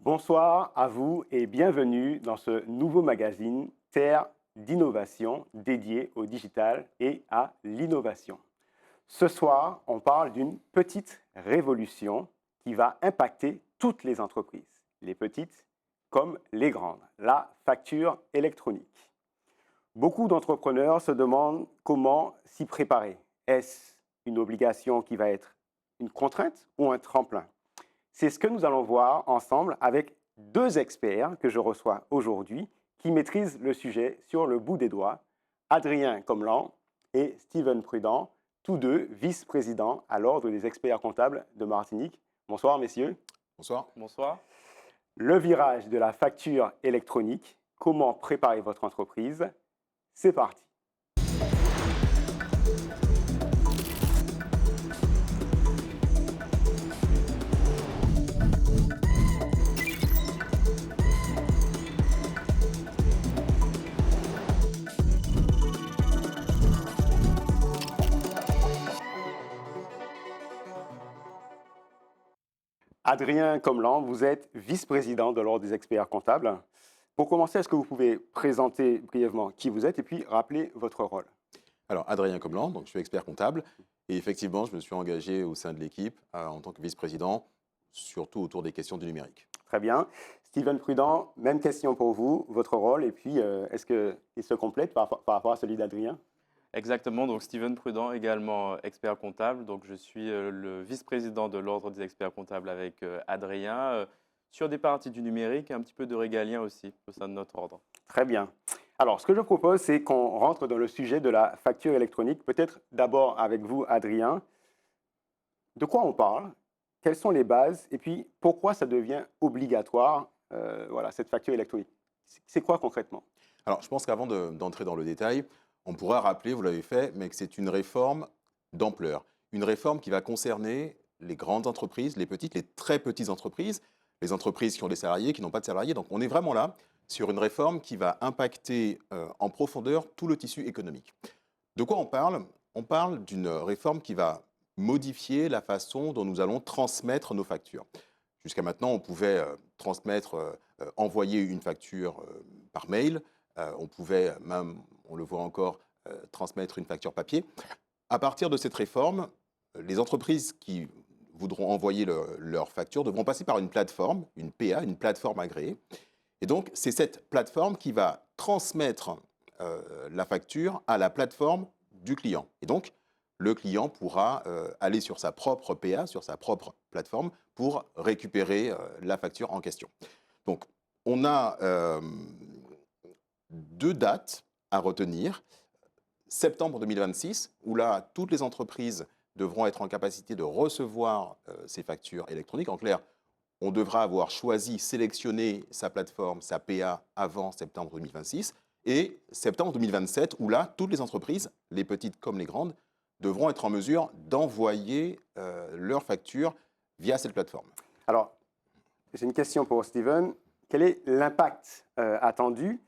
Bonsoir à vous et bienvenue dans ce nouveau magazine Terre d'innovation dédié au digital et à l'innovation. Ce soir, on parle d'une petite révolution qui va impacter toutes les entreprises, les petites comme les grandes, la facture électronique. Beaucoup d'entrepreneurs se demandent comment s'y préparer. Est-ce une obligation qui va être une contrainte ou un tremplin? C'est ce que nous allons voir ensemble avec deux experts que je reçois aujourd'hui qui maîtrisent le sujet sur le bout des doigts, Adrien Comlan et Steven Prudent, tous deux vice-présidents à l'Ordre des experts comptables de Martinique. Bonsoir messieurs. Bonsoir. Bonsoir. Le virage de la facture électronique, comment préparer votre entreprise? C'est parti. Adrien Comlan, vous êtes vice-président de l'Ordre des experts comptables. Pour commencer, est-ce que vous pouvez présenter brièvement qui vous êtes et puis rappeler votre rôle? Alors, Adrien Comlan, donc je suis expert comptable. Et effectivement, je me suis engagé au sein de l'équipe en tant que vice-président, surtout autour des questions du numérique. Très bien. Steven Prudent, même question pour vous, votre rôle, et puis est-ce qu'il se complète par rapport à celui d'Adrien? Exactement, donc Steven Prudent, également expert comptable. Donc je suis le vice-président de l'Ordre des experts comptables avec Adrien, sur des parties du numérique et un petit peu de régalien aussi au sein de notre ordre. Très bien. Alors, ce que je propose, c'est qu'on rentre dans le sujet de la facture électronique. Peut-être d'abord avec vous, Adrien. De quoi on parle? Quelles sont les bases? Et puis, pourquoi ça devient obligatoire, cette facture électronique? C'est quoi concrètement? Alors, je pense qu'avant d'entrer dans le détail, on pourra rappeler, vous l'avez fait, mais que c'est une réforme d'ampleur. Une réforme qui va concerner les grandes entreprises, les petites, les très petites entreprises, les entreprises qui ont des salariés, qui n'ont pas de salariés. Donc, on est vraiment là sur une réforme qui va impacter en profondeur tout le tissu économique. De quoi on parle? On parle d'une réforme qui va modifier la façon dont nous allons transmettre nos factures. Jusqu'à maintenant, on pouvait envoyer une facture par mail. On pouvait même, on le voit encore, transmettre une facture papier. À partir de cette réforme, les entreprises qui voudront envoyer leur facture devront passer par une plateforme, une PA, une plateforme agréée. Et donc, c'est cette plateforme qui va transmettre la facture à la plateforme du client. Et donc, le client pourra aller sur sa propre PA, sur sa propre plateforme, pour récupérer la facture en question. Donc, on a deux dates à retenir. Septembre 2026, où là, toutes les entreprises devront être en capacité de recevoir ces factures électroniques. En clair, on devra avoir choisi, sélectionné sa plateforme, sa PA avant septembre 2026. Et septembre 2027, où là, toutes les entreprises, les petites comme les grandes, devront être en mesure d'envoyer leurs factures via cette plateforme. Alors, j'ai une question pour Steven. Quel est l'impact attendu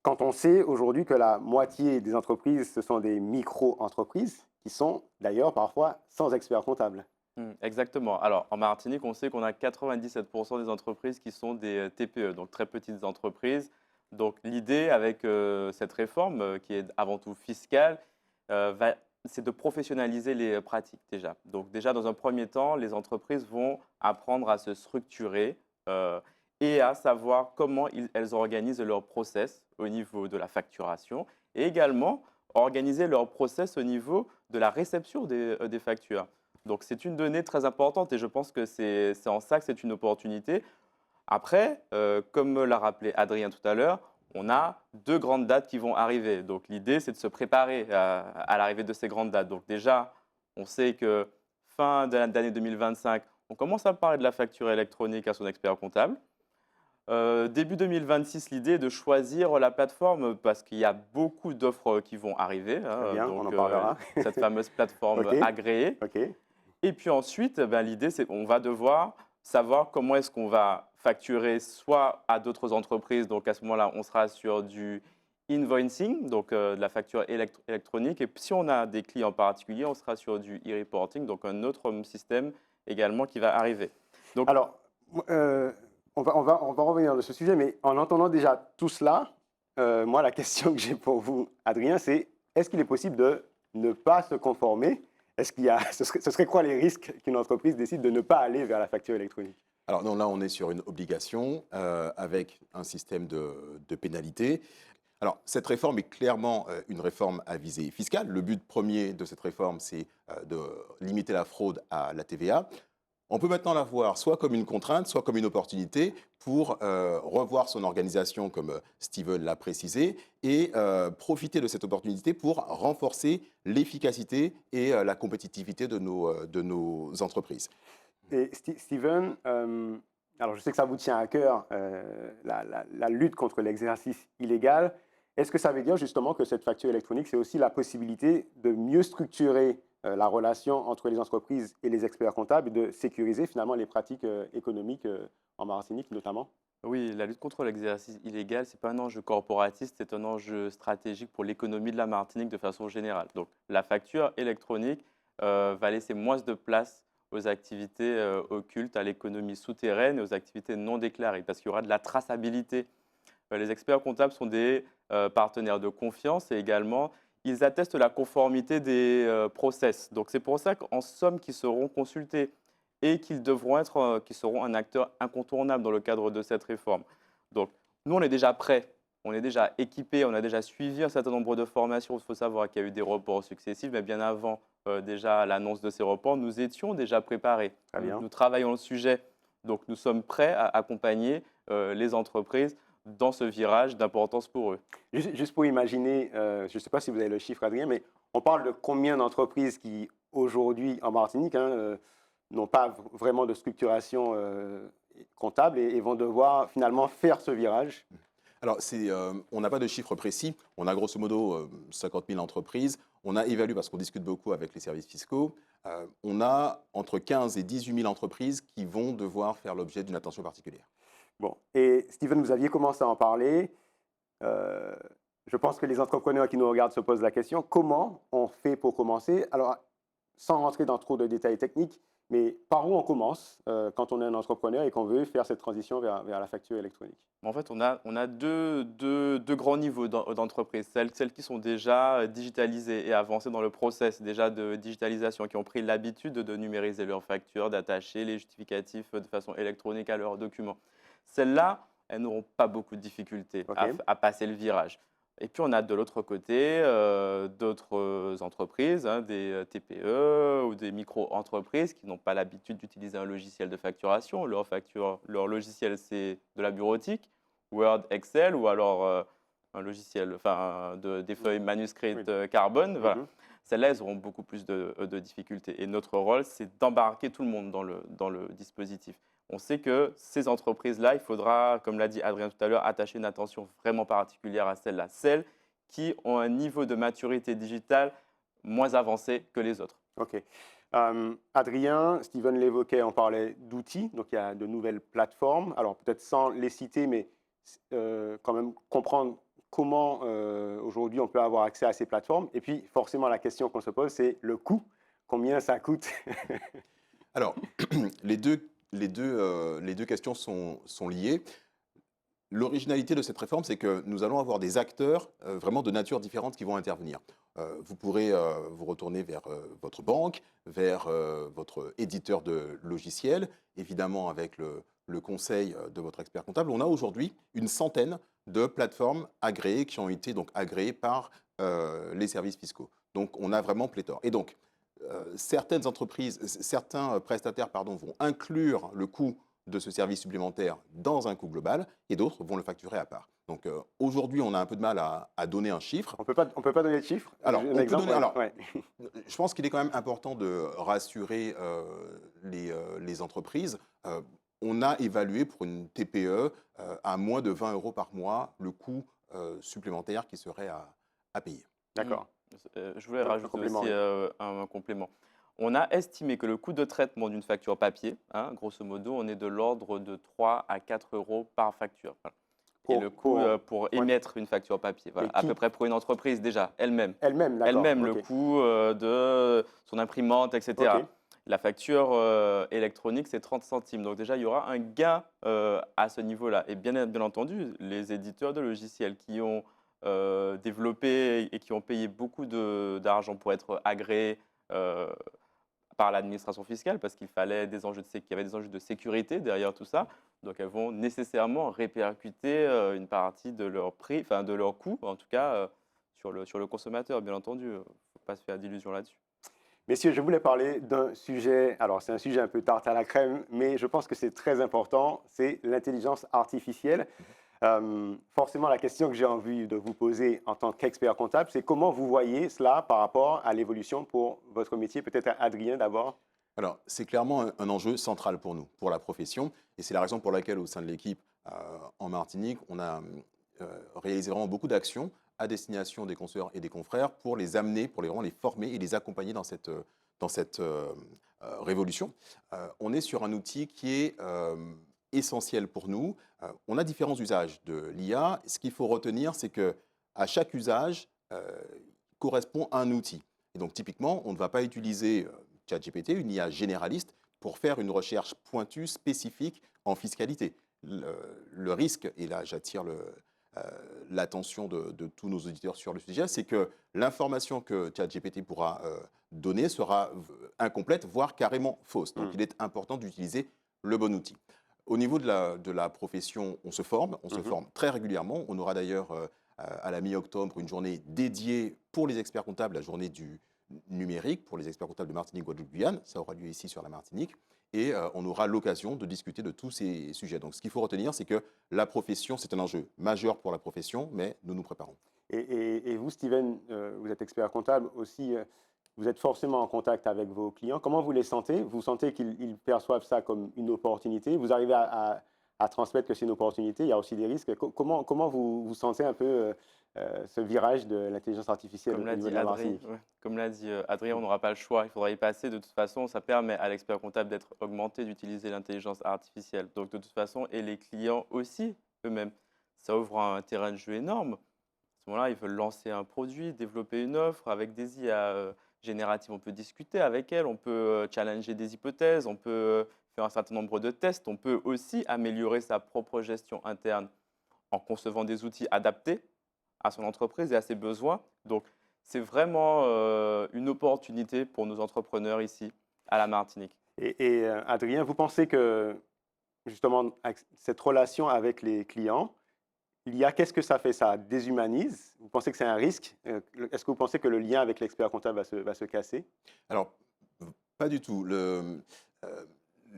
quand on sait aujourd'hui que la moitié des entreprises, ce sont des micro-entreprises qui sont d'ailleurs parfois sans expert comptable? Exactement. Alors, en Martinique, on sait qu'on a 97% des entreprises qui sont des TPE, donc très petites entreprises. Donc, l'idée avec cette réforme, qui est avant tout fiscale, c'est de professionnaliser les pratiques déjà. Donc, déjà, dans un premier temps, les entreprises vont apprendre à se structurer et à savoir comment elles organisent leur process au niveau de la facturation et également organiser leur process au niveau de la réception des factures. Donc, c'est une donnée très importante et je pense que c'est en ça que c'est une opportunité. Après, comme l'a rappelé Adrien tout à l'heure, on a deux grandes dates qui vont arriver. Donc, l'idée, c'est de se préparer à l'arrivée de ces grandes dates. Donc, déjà, on sait que fin de l'année 2025, on commence à parler de la facture électronique à son expert comptable. Début 2026, l'idée est de choisir la plateforme parce qu'il y a beaucoup d'offres qui vont arriver. Très bien, donc, on en parlera. cette fameuse plateforme OK. agréée. OK. Et puis ensuite, l'idée, c'est qu'on va devoir savoir comment est-ce qu'on va facturer soit à d'autres entreprises. Donc, à ce moment-là, on sera sur du invoicing, donc de la facture électronique. Et si on a des clients particuliers, on sera sur du e-reporting, donc un autre système également qui va arriver. Donc, Alors, on va revenir de ce sujet, mais en entendant déjà tout cela, moi, la question que j'ai pour vous, Adrien, c'est est-ce qu'il est possible de ne pas se conformer? Ce serait quoi les risques qu'une entreprise décide de ne pas aller vers la facture électronique? Alors non, là, on est sur une obligation avec un système de pénalité. Alors, cette réforme est clairement une réforme à visée fiscale. Le but premier de cette réforme, c'est de limiter la fraude à la TVA. On peut maintenant la voir soit comme une contrainte, soit comme une opportunité pour revoir son organisation, comme Steven l'a précisé, et profiter de cette opportunité pour renforcer l'efficacité et la compétitivité de nos entreprises. Et Steven, alors je sais que ça vous tient à cœur, la lutte contre l'exercice illégal. Est-ce que ça veut dire justement que cette facture électronique, c'est aussi la possibilité de mieux structurer la relation entre les entreprises et les experts comptables et de sécuriser finalement les pratiques économiques en Martinique notamment? Oui, la lutte contre l'exercice illégal, ce n'est pas un enjeu corporatiste, c'est un enjeu stratégique pour l'économie de la Martinique de façon générale. Donc, la facture électronique va laisser moins de place aux activités occultes, à l'économie souterraine et aux activités non déclarées, parce qu'il y aura de la traçabilité. Les experts comptables sont des partenaires de confiance et également, ils attestent la conformité des process. Donc, c'est pour ça qu'en somme, qu'ils seront consultés et qu'ils seront un acteur incontournable dans le cadre de cette réforme. Donc, nous, on est déjà prêts, on est déjà équipés, on a déjà suivi un certain nombre de formations. Il faut savoir qu'il y a eu des reports successifs, mais bien avant déjà l'annonce de ces reports, nous étions déjà préparés. Très bien. Nous travaillons le sujet, donc nous sommes prêts à accompagner les entreprises dans ce virage d'importance pour eux. Juste pour imaginer, je ne sais pas si vous avez le chiffre, Adrien, mais on parle de combien d'entreprises qui, aujourd'hui, en Martinique, n'ont pas vraiment de structuration comptable et vont devoir finalement faire ce virage? Alors, on n'a pas de chiffres précis. On a grosso modo 50 000 entreprises. On a évalué, parce qu'on discute beaucoup avec les services fiscaux, on a entre 15 et 18 000 entreprises qui vont devoir faire l'objet d'une attention particulière. Bon, et Steven, vous aviez commencé à en parler. Euh, je pense que les entrepreneurs qui nous regardent se posent la question, comment on fait pour commencer? Alors, sans rentrer dans trop de détails techniques, mais par où on commence quand on est un entrepreneur et qu'on veut faire cette transition vers la facture électronique? En fait, on a deux grands niveaux d'entreprise. Celles qui sont déjà digitalisées et avancées dans le process déjà de digitalisation, qui ont pris l'habitude de numériser leurs factures, d'attacher les justificatifs de façon électronique à leurs documents. Celles-là, elles n'auront pas beaucoup de difficultés OK. à passer le virage. Et puis, on a de l'autre côté d'autres entreprises, des TPE ou des micro-entreprises qui n'ont pas l'habitude d'utiliser un logiciel de facturation. Leur logiciel, c'est de la bureautique, Word, Excel, ou alors un logiciel, des feuilles manuscrites carbone. Voilà. Mhm. Celles-là, elles auront beaucoup plus de difficultés. Et notre rôle, c'est d'embarquer tout le monde dans le dispositif. On sait que ces entreprises-là, il faudra, comme l'a dit Adrien tout à l'heure, attacher une attention vraiment particulière à celles-là. Celles qui ont un niveau de maturité digitale moins avancé que les autres. OK. Adrien, Steven l'évoquait, on parlait d'outils, donc il y a de nouvelles plateformes. Alors peut-être sans les citer, mais quand même comprendre comment aujourd'hui on peut avoir accès à ces plateformes. Et puis forcément la question qu'on se pose, c'est le coût. Combien ça coûte? Alors, les deux questions sont liées. L'originalité de cette réforme, c'est que nous allons avoir des acteurs vraiment de nature différente qui vont intervenir. Vous pourrez vous retourner vers votre banque, vers votre éditeur de logiciels, évidemment avec le conseil de votre expert comptable. On a aujourd'hui une centaine de plateformes agréées qui ont été donc agréées par les services fiscaux. Donc, on a vraiment pléthore. Et donc, certains prestataires vont inclure le coût de ce service supplémentaire dans un coût global et d'autres vont le facturer à part. Donc aujourd'hui, on a un peu de mal à donner un chiffre. On peut pas donner de chiffres? Alors, Un exemple? Ouais. je pense qu'il est quand même important de rassurer les entreprises. On a évalué pour une TPE à moins de 20 € par mois le coût supplémentaire qui serait à payer. D'accord. Je voulais Un rajouter complément, aussi oui. un complément. On a estimé que le coût de traitement d'une facture papier, grosso modo, on est de l'ordre de 3 à 4 € par facture. Voilà. Et le coût pour émettre une facture papier, voilà, à peu près pour une entreprise déjà, elle-même. Elle-même, d'accord. Elle-même, le OK. coût de son imprimante, etc. OK. La facture électronique, c'est 30 centimes. Donc déjà, il y aura un gain à ce niveau-là. Et bien entendu, les éditeurs de logiciels qui ont développé et qui ont payé beaucoup d'argent pour être agréés par l'administration fiscale, parce qu'il fallait qu'il y avait des enjeux de sécurité derrière tout ça. Donc elles vont nécessairement répercuter une partie de leur prix, enfin de leur coût, en tout cas sur le consommateur, bien entendu. Il ne faut pas se faire d'illusions là-dessus. Messieurs, je voulais parler d'un sujet, alors c'est un sujet un peu tarte à la crème, mais je pense que c'est très important, c'est l'intelligence artificielle. Forcément, la question que j'ai envie de vous poser en tant qu'expert comptable, c'est comment vous voyez cela par rapport à l'évolution pour votre métier? Peut-être Adrien d'abord. Alors, c'est clairement un enjeu central pour nous, pour la profession, et c'est la raison pour laquelle, au sein de l'équipe en Martinique, on a réalisé vraiment beaucoup d'actions à destination des consoeurs et des confrères pour les amener, pour vraiment les former et les accompagner dans cette révolution. On est sur un outil qui est essentiel pour nous. On a différents usages de l'IA. Ce qu'il faut retenir, c'est que à chaque usage correspond à un outil. Et donc, typiquement, on ne va pas utiliser ChatGPT, une IA généraliste, pour faire une recherche pointue, spécifique en fiscalité. Le risque, et là j'attire l'attention de tous nos auditeurs sur le sujet, c'est que l'information que ChatGPT pourra donner sera incomplète, voire carrément fausse. Donc il est important d'utiliser le bon outil. Au niveau de la profession, on se forme très régulièrement. On aura d'ailleurs à la mi-octobre une journée dédiée pour les experts comptables, la journée du numérique pour les experts comptables de Martinique, Guadeloupe, Guyane. Ça aura lieu ici sur la Martinique. Et on aura l'occasion de discuter de tous ces sujets. Donc ce qu'il faut retenir, c'est que la profession, c'est un enjeu majeur pour la profession, mais nous nous préparons. Et vous, Steven, vous êtes expert comptable aussi, vous êtes forcément en contact avec vos clients. Comment vous les sentez? Vous sentez qu'ils perçoivent ça comme une opportunité? Vous arrivez à transmettre que c'est une opportunité? Il y a aussi des risques. Comment vous sentez un peu ce virage de l'intelligence artificielle Comme au l'a niveau dit de la Martinique? Comme l'a dit Adrien, on n'aura pas le choix, il faudra y passer. De toute façon, ça permet à l'expert comptable d'être augmenté, d'utiliser l'intelligence artificielle. Donc de toute façon, et les clients aussi, eux-mêmes. Ça ouvre un terrain de jeu énorme. À ce moment-là, ils veulent lancer un produit, développer une offre avec des IA génératives. On peut discuter avec elles, on peut challenger des hypothèses, on peut faire un certain nombre de tests, on peut aussi améliorer sa propre gestion interne en concevant des outils adaptés à son entreprise et à ses besoins. Donc, c'est vraiment une opportunité pour nos entrepreneurs ici, à la Martinique. Adrien, vous pensez que justement avec cette relation avec les clients, l'IA, qu'est-ce que ça fait? Ça déshumanise? Vous pensez que c'est un risque? Est-ce que vous pensez que le lien avec l'expert comptable va se casser? Alors, pas du tout.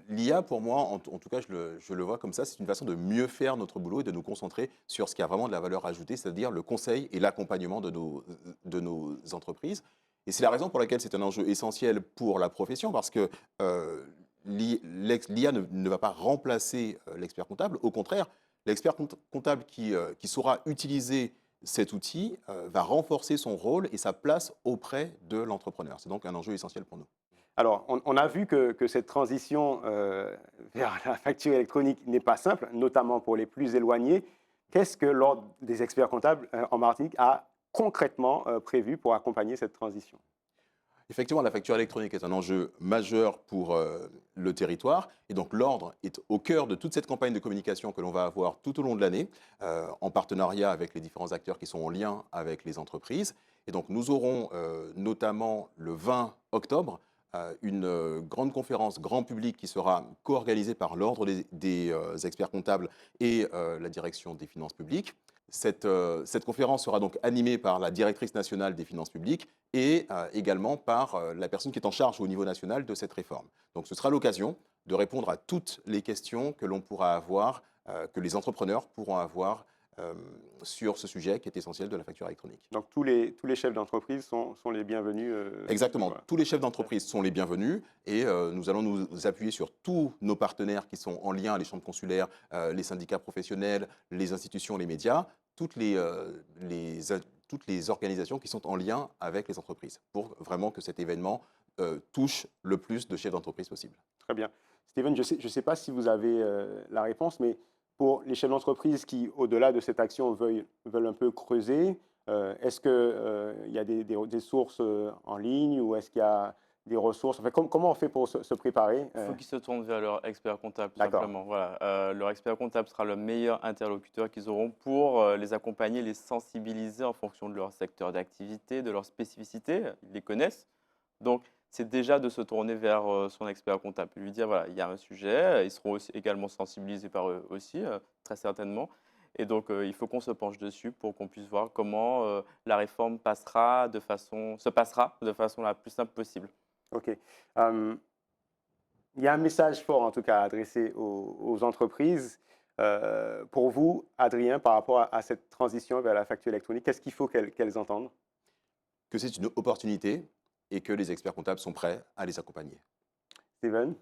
L'IA, pour moi, en tout cas, je le vois comme ça, c'est une façon de mieux faire notre boulot et de nous concentrer sur ce qui a vraiment de la valeur ajoutée, c'est-à-dire le conseil et l'accompagnement de nos entreprises. Et c'est la raison pour laquelle c'est un enjeu essentiel pour la profession, parce que l'IA ne va pas remplacer l'expert comptable. Au contraire, l'expert comptable qui saura utiliser cet outil va renforcer son rôle et sa place auprès de l'entrepreneur. C'est donc un enjeu essentiel pour nous. Alors, on a vu que cette transition vers la facture électronique n'est pas simple, notamment pour les plus éloignés. Qu'est-ce que l'Ordre des experts comptables en Martinique a concrètement prévu pour accompagner cette transition? Effectivement, la facture électronique est un enjeu majeur pour le territoire. Et donc, l'Ordre est au cœur de toute cette campagne de communication que l'on va avoir tout au long de l'année, en partenariat avec les différents acteurs qui sont en lien avec les entreprises. Et donc, nous aurons notamment le 20 octobre une grande conférence grand public qui sera co-organisée par l'Ordre des experts comptables et la direction des finances publiques. Cette conférence sera donc animée par la directrice nationale des finances publiques et également par la personne qui est en charge au niveau national de cette réforme. Donc ce sera l'occasion de répondre à toutes les questions que l'on pourra avoir, que les entrepreneurs pourront avoir sur ce sujet qui est essentiel de la facture électronique. Donc, tous les chefs d'entreprise sont les bienvenus. Exactement. Voilà. Tous les chefs d'entreprise sont les bienvenus et nous allons nous appuyer sur tous nos partenaires qui sont en lien, les chambres consulaires, les syndicats professionnels, les institutions, les médias, toutes les organisations qui sont en lien avec les entreprises pour vraiment que cet événement touche le plus de chefs d'entreprise possible. Très bien. Steven, je ne sais pas si vous avez la réponse, mais pour les chefs d'entreprise qui, au-delà de cette action, veulent un peu creuser, est-ce qu'il y a des sources en ligne ou est-ce qu'il y a des ressources? Enfin, comment on fait pour se préparer? Il faut qu'ils se tournent vers leur expert comptable, tout D'accord. simplement. Voilà. Leur expert comptable sera le meilleur interlocuteur qu'ils auront pour les accompagner, les sensibiliser en fonction de leur secteur d'activité, de leurs spécificités. Ils les connaissent. Donc, c'est déjà de se tourner vers son expert comptable, lui dire, voilà, il y a un sujet, ils seront aussi également sensibilisés par eux aussi, très certainement. Et donc, il faut qu'on se penche dessus pour qu'on puisse voir comment la réforme se passera de façon la plus simple possible. OK. Euh, il y a un message fort, en tout cas, adressé aux entreprises. Pour vous, Adrien, par rapport à cette transition vers la facture électronique, qu'est-ce qu'il faut qu'elles entendent? Que c'est une opportunité et que les experts comptables sont prêts à les accompagner. Steven?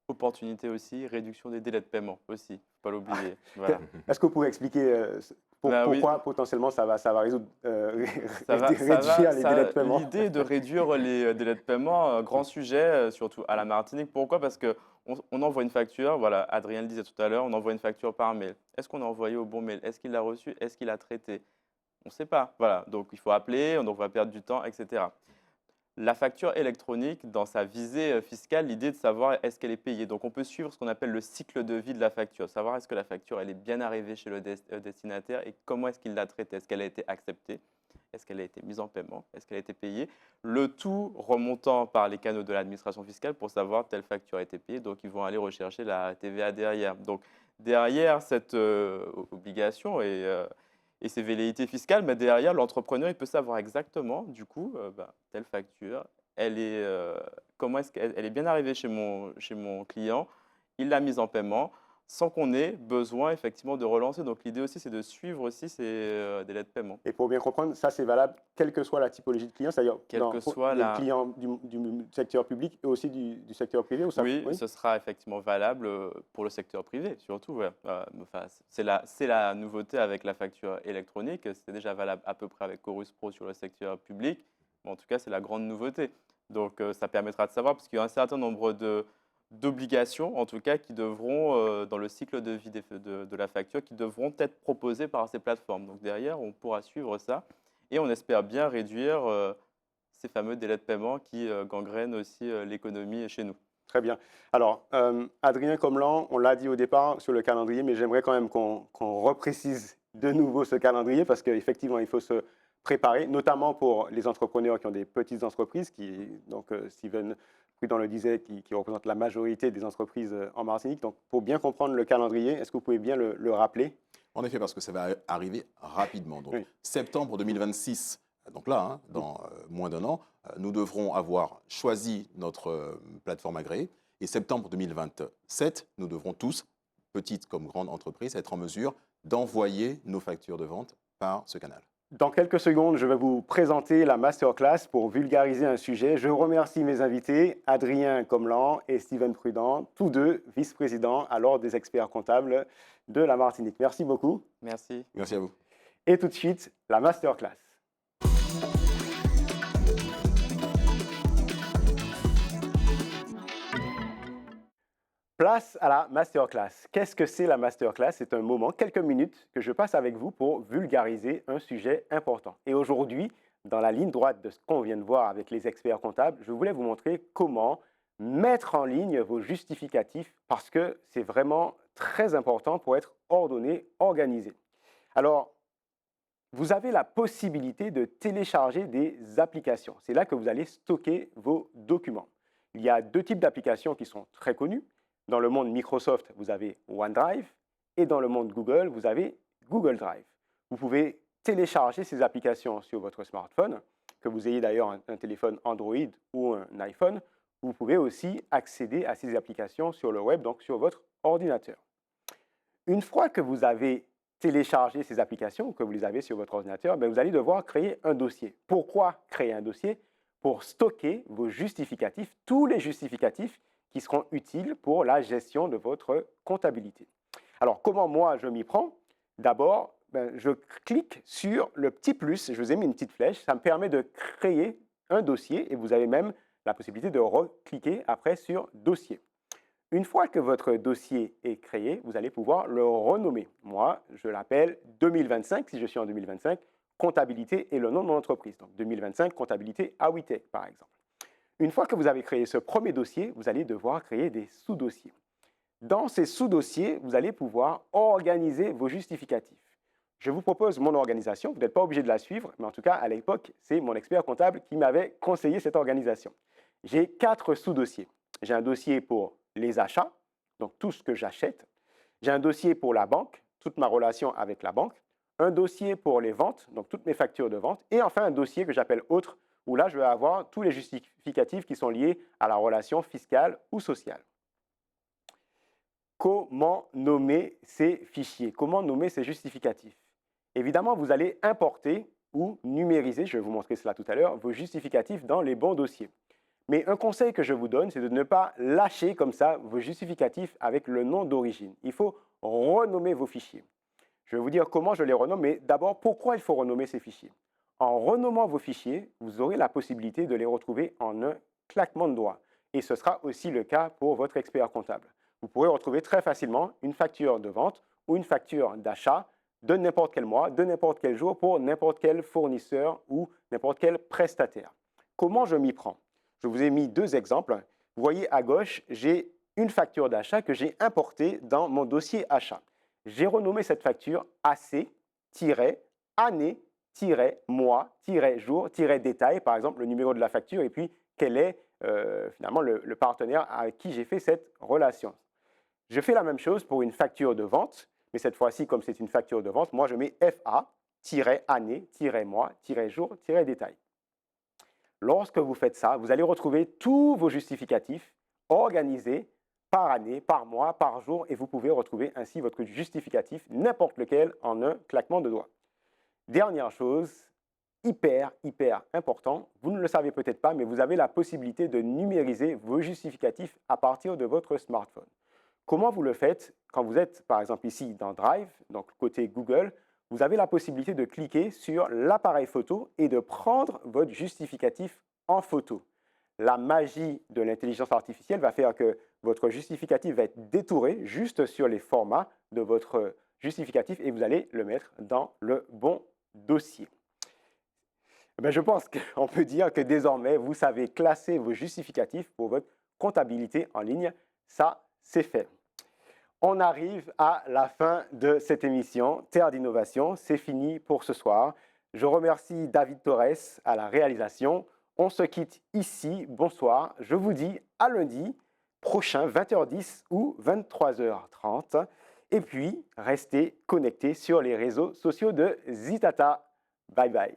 Opportunité aussi, réduction des délais de paiement aussi, faut pas l'oublier. Voilà. Est-ce que vous pouvez expliquer Bah oui. pourquoi potentiellement ça va résoudre, Ça réduire les délais de paiement? l'idée est de réduire les délais de paiement, grand sujet, surtout à la Martinique. Pourquoi? Parce qu'on envoie une facture, voilà, Adrien le disait tout à l'heure, on envoie une facture par mail. Est-ce qu'on a envoyé au bon mail? Est-ce qu'il l'a reçu? Est-ce qu'il a traité? On ne sait pas. Voilà, donc il faut appeler, on va perdre du temps, etc. La facture électronique, dans sa visée fiscale, l'idée de savoir est-ce qu'elle est payée. Donc on peut suivre ce qu'on appelle le cycle de vie de la facture, savoir est-ce que la facture elle est bien arrivée chez le destinataire et comment est-ce qu'il l'a traitée. Est-ce qu'elle a été acceptée? Est-ce qu'elle a été mise en paiement? Est-ce qu'elle a été payée? Le tout remontant par les canaux de l'administration fiscale pour savoir telle facture a été payée. Donc ils vont aller rechercher la TVA derrière. Donc derrière cette obligation et ces velléités fiscales, mais derrière, l'entrepreneur, il peut savoir exactement, du coup, telle facture, comment est-ce qu'elle est bien arrivée chez mon client, il l'a mise en paiement, sans qu'on ait besoin effectivement de relancer. Donc l'idée aussi, c'est de suivre aussi ces délais de paiement. Et pour bien comprendre, ça c'est valable quelle que soit la typologie de client, c'est-à-dire Quelle que soit les la... clients du secteur public et aussi du secteur privé ou ça? Oui, ce sera effectivement valable pour le secteur privé, surtout. Ouais. Enfin, c'est la nouveauté avec la facture électronique. C'était déjà valable à peu près avec Chorus Pro sur le secteur public. Mais en tout cas, c'est la grande nouveauté. Donc, ça permettra de savoir, parce qu'il y a un certain nombre d'obligations, en tout cas, qui devront, dans le cycle de vie de la facture, qui devront être proposées par ces plateformes. Donc, derrière, on pourra suivre ça et on espère bien réduire ces fameux délais de paiement qui gangrènent aussi l'économie chez nous. Très bien. Alors, Adrien Comlan, on l'a dit au départ sur le calendrier, mais j'aimerais quand même qu'on reprécise de nouveau ce calendrier parce qu'effectivement, il faut se préparer, notamment pour les entrepreneurs qui ont des petites entreprises, donc Steven Prudent le disait, qui représentent la majorité des entreprises en Martinique. Donc, pour bien comprendre le calendrier, est-ce que vous pouvez bien le rappeler? En effet, parce que ça va arriver rapidement. Donc, Oui. septembre 2026, donc là, hein, dans moins d'un an, nous devrons avoir choisi notre plateforme agréée. Et septembre 2027, nous devrons tous, petites comme grandes entreprises, être en mesure d'envoyer nos factures de vente par ce canal. Dans quelques secondes, je vais vous présenter la masterclass pour vulgariser un sujet. Je remercie mes invités, Adrien Comlan et Steven Prudent, tous deux vice-présidents à l'Ordre des experts comptables de la Martinique. Merci beaucoup. Merci. Merci à vous. Et tout de suite, la masterclass. Place à la masterclass. Qu'est-ce que c'est la masterclass? C'est un moment, quelques minutes, que je passe avec vous pour vulgariser un sujet important. Et aujourd'hui, dans la ligne droite de ce qu'on vient de voir avec les experts comptables, je voulais vous montrer comment mettre en ligne vos justificatifs parce que c'est vraiment très important pour être ordonné, organisé. Alors, vous avez la possibilité de télécharger des applications. C'est là que vous allez stocker vos documents. Il y a deux types d'applications qui sont très connues. Dans le monde Microsoft, vous avez OneDrive et dans le monde Google, vous avez Google Drive. Vous pouvez télécharger ces applications sur votre smartphone, que vous ayez d'ailleurs un téléphone Android ou un iPhone. Vous pouvez aussi accéder à ces applications sur le web, donc sur votre ordinateur. Une fois que vous avez téléchargé ces applications, que vous les avez sur votre ordinateur, vous allez devoir créer un dossier. Pourquoi créer un dossier? Pour stocker vos justificatifs, tous les justificatifs qui seront utiles pour la gestion de votre comptabilité. Alors, comment moi je m'y prends? D'abord, je clique sur le petit plus, je vous ai mis une petite flèche, ça me permet de créer un dossier et vous avez même la possibilité de recliquer après sur dossier. Une fois que votre dossier est créé, vous allez pouvoir le renommer. Moi, je l'appelle 2025, si je suis en 2025, comptabilité et le nom de mon entreprise. Donc 2025, comptabilité Awitech, par exemple. Une fois que vous avez créé ce premier dossier, vous allez devoir créer des sous-dossiers. Dans ces sous-dossiers, vous allez pouvoir organiser vos justificatifs. Je vous propose mon organisation, vous n'êtes pas obligé de la suivre, mais en tout cas, à l'époque, c'est mon expert comptable qui m'avait conseillé cette organisation. J'ai 4 sous-dossiers. J'ai un dossier pour les achats, donc tout ce que j'achète. J'ai un dossier pour la banque, toute ma relation avec la banque. Un dossier pour les ventes, donc toutes mes factures de vente. Et enfin, un dossier que j'appelle autre, où là, je vais avoir tous les justificatifs qui sont liés à la relation fiscale ou sociale. Comment nommer ces fichiers? Comment nommer ces justificatifs? Évidemment, vous allez importer ou numériser, je vais vous montrer cela tout à l'heure, vos justificatifs dans les bons dossiers. Mais un conseil que je vous donne, c'est de ne pas lâcher comme ça vos justificatifs avec le nom d'origine. Il faut renommer vos fichiers. Je vais vous dire comment je les renomme, mais d'abord, pourquoi il faut renommer ces fichiers? En renommant vos fichiers, vous aurez la possibilité de les retrouver en un claquement de doigts. Et ce sera aussi le cas pour votre expert comptable. Vous pourrez retrouver très facilement une facture de vente ou une facture d'achat de n'importe quel mois, de n'importe quel jour, pour n'importe quel fournisseur ou n'importe quel prestataire. Comment je m'y prends? Je vous ai mis 2 exemples. Vous voyez à gauche, j'ai une facture d'achat que j'ai importée dans mon dossier achat. J'ai renommé cette facture AC-année-mois-jour-détail, par exemple le numéro de la facture et puis quel est finalement le partenaire avec qui j'ai fait cette relation. Je fais la même chose pour une facture de vente, mais cette fois-ci, comme c'est une facture de vente, moi je mets FA-année-mois-jour-détail. Lorsque vous faites ça, vous allez retrouver tous vos justificatifs organisés par année, par mois, par jour, et vous pouvez retrouver ainsi votre justificatif, n'importe lequel, en un claquement de doigts. Dernière chose, hyper important, vous ne le savez peut-être pas, mais vous avez la possibilité de numériser vos justificatifs à partir de votre smartphone. Comment vous le faites? Quand vous êtes, par exemple, ici dans Drive, donc côté Google, vous avez la possibilité de cliquer sur l'appareil photo et de prendre votre justificatif en photo. La magie de l'intelligence artificielle va faire que votre justificatif va être détouré juste sur les formats de votre justificatif et vous allez le mettre dans le bon dossier. Je pense qu'on peut dire que désormais, vous savez classer vos justificatifs pour votre comptabilité en ligne. Ça, c'est fait. On arrive à la fin de cette émission Terre d'innovation. C'est fini pour ce soir. Je remercie David Torres à la réalisation. On se quitte ici. Bonsoir. Je vous dis à lundi prochain, 20h10 ou 23h30. Et puis, restez connectés sur les réseaux sociaux de Zitata. Bye bye.